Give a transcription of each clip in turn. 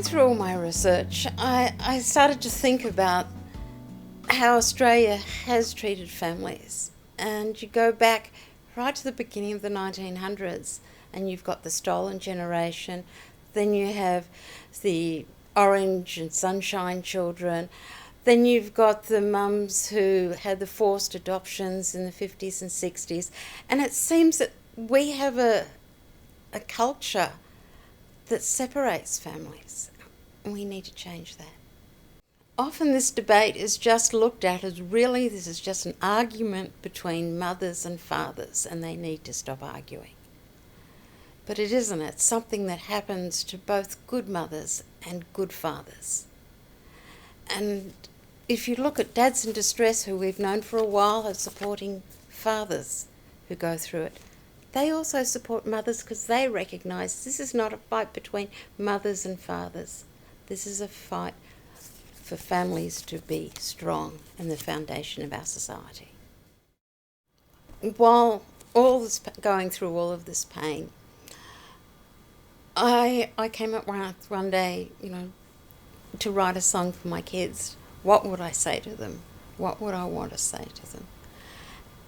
Going through all my research, I started to think about how Australia has treated families. And you go back right to the beginning of the 1900s, and you've got the stolen generation, then you have the orange and sunshine children, then you've got the mums who had the forced adoptions in the 50s and 60s, and it seems that we have a culture that separates families, and we need to change that. Often this debate is just looked at as really this is just an argument between mothers and fathers, and they need to stop arguing. But it isn't. It's something that happens to both good mothers and good fathers. And if you look at dads in distress, who we've known for a while as supporting fathers who go through it, they also support mothers because they recognise this is not a fight between mothers and fathers. This is a fight for families to be strong and the foundation of our society. While going through all of this pain, I came up one day, to write a song for my kids. What would I say to them? What would I want to say to them?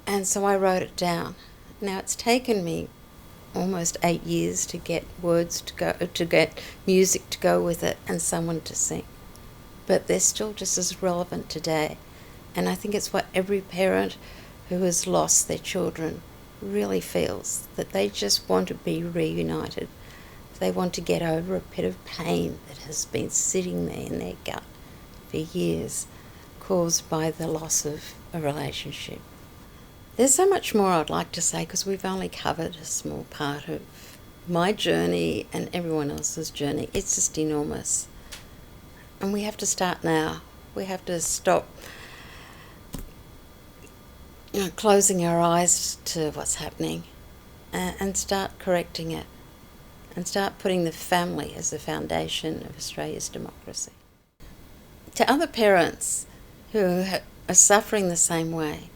And so I wrote it down. Now, it's taken me almost 8 years to get words to get music to go with it and someone to sing. But they're still just as relevant today. And I think it's what every parent who has lost their children really feels, that they just want to be reunited. They want to get over a pit of pain that has been sitting there in their gut for years, caused by the loss of a relationship. There's so much more I'd like to say because we've only covered a small part of my journey and everyone else's journey. It's just enormous. And we have to start now. We have to stop closing our eyes to what's happening and start correcting it and start putting the family as the foundation of Australia's democracy. To other parents who are suffering the same way,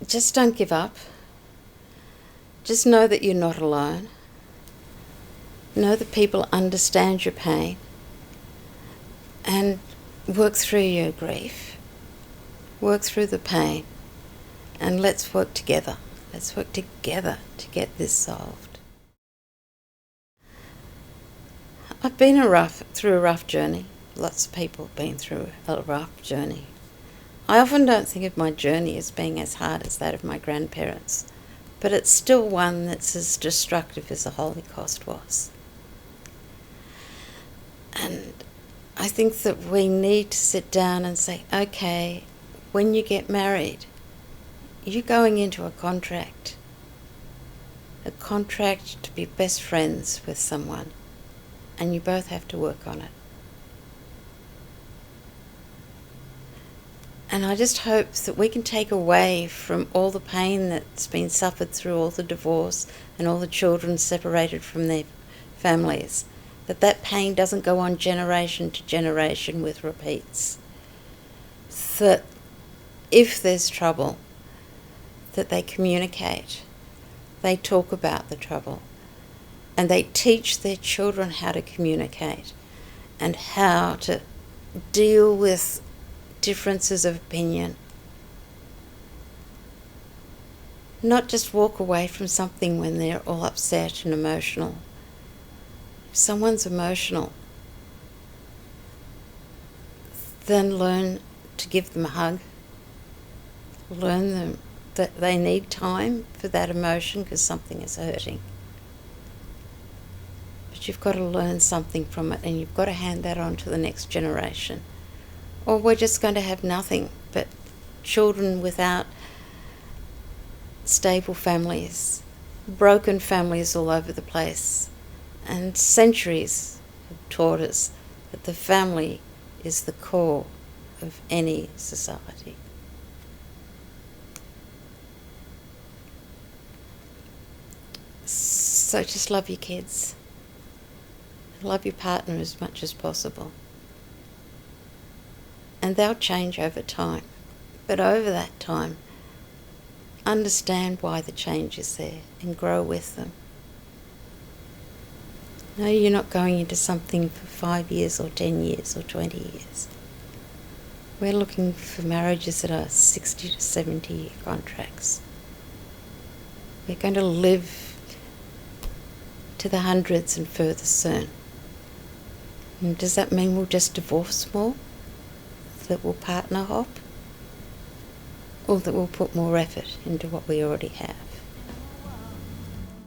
just don't give up. Just know that you're not alone. Know that people understand your pain and work through your grief. Work through the pain and let's work together. Let's work together to get this solved. I've been through a rough journey. Lots of people have been through a rough journey. I often don't think of my journey as being as hard as that of my grandparents, but it's still one that's as destructive as the Holocaust was. And I think that we need to sit down and say, okay, when you get married, you're going into a contract to be best friends with someone, and you both have to work on it. And I just hope that we can take away from all the pain that's been suffered through all the divorce and all the children separated from their families, that pain doesn't go on generation to generation with repeats. That if there's trouble, that they communicate, they talk about the trouble, and they teach their children how to communicate and how to deal with differences of opinion. Not just walk away from something when they're all upset and emotional. If someone's emotional, then learn to give them a hug. Learn them that they need time for that emotion because something is hurting. But you've got to learn something from it and you've got to hand that on to the next generation. Or we're just going to have nothing but children without stable families, broken families all over the place. And centuries have taught us that the family is the core of any society. So just love your kids. Love your partner as much as possible. And they'll change over time. But over that time, understand why the change is there and grow with them. No, you're not going into something for 5 years or 10 years or 20 years. We're looking for marriages that are 60 to 70 year contracts. We're going to live to the hundreds and further soon. And does that mean we'll just divorce more? That we'll partner hop? Or that we'll put more effort into what we already have?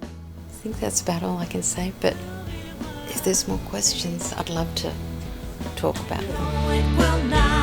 I think that's about all I can say, but if there's more questions, I'd love to talk about them.